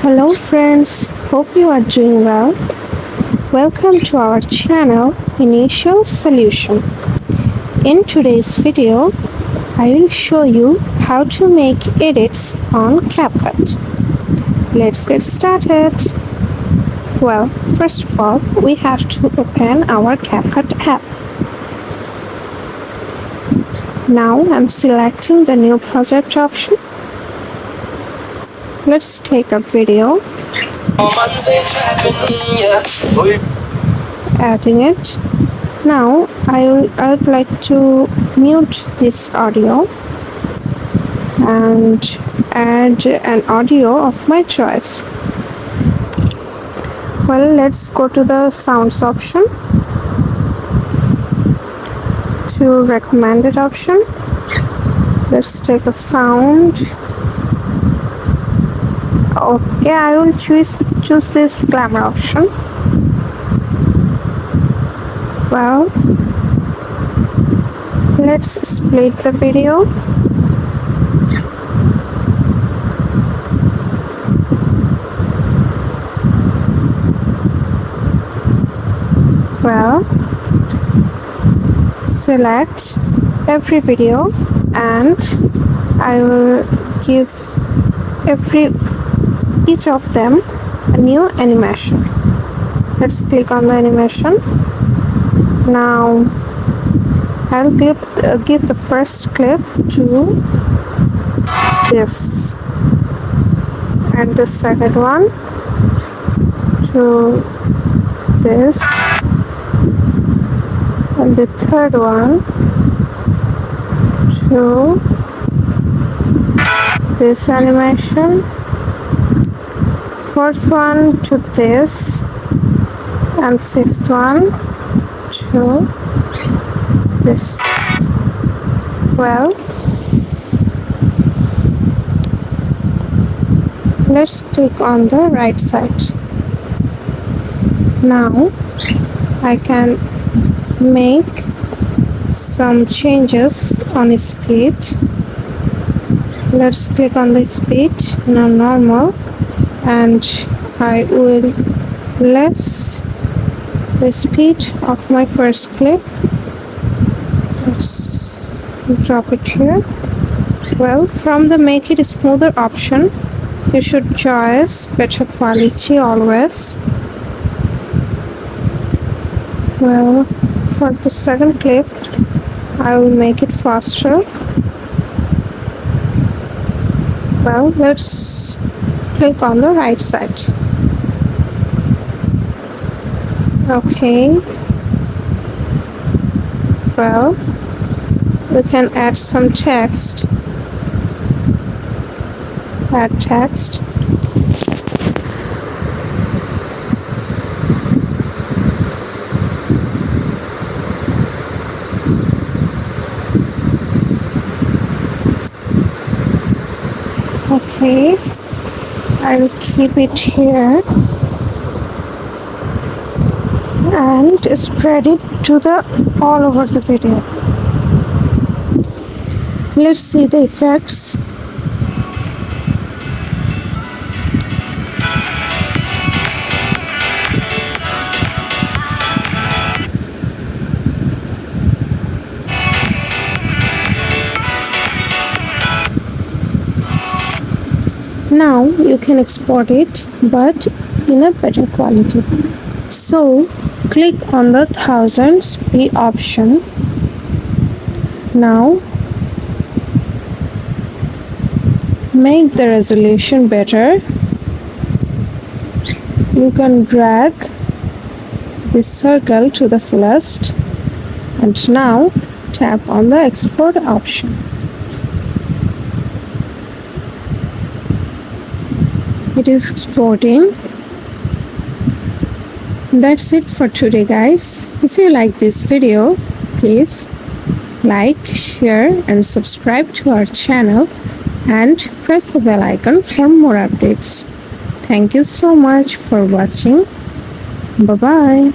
Hello friends, hope you are doing well. Welcome to our channel Initial Solution. In today's video, I will show you how to make edits on CapCut. Let's get started. Well, first of all, we have to open our CapCut app. Now I'm selecting the new project option. Let's take a video, adding it. Now I would like to mute this audio and add an audio of my choice. Well, let's go to the sounds option, to recommended option. Let's take a sound. Okay, I will choose this glamour option. Well, let's split the video. Well, select every video and I will give each of them a new animation. Let's click on the animation. Now I'll give the first clip to this and the second one to this and the third one to this animation, fourth one to this, and fifth one to this. Well, let's click on the right side. Now I can make some changes on speed. Let's click on the speed, now normal, and I will less the speed of my first clip. Let's drop it here. Well, from the make it smoother option, you should choose better quality always. Well, for the second clip, I will make it faster. Well, let's click on the right side. Okay. Well, we can add some text. Add text. Okay, I will keep it here and spread it to the all over the video. Let's see the effects. Now you can export it, but in a better quality. So click on the 1000p option. Now make the resolution better. You can drag this circle to the fullest and now tap on the export option. It is exporting. That's it for today, guys. If you like this video, please like, share and subscribe to our channel and press the bell icon for more updates. Thank you so much for watching. Bye bye.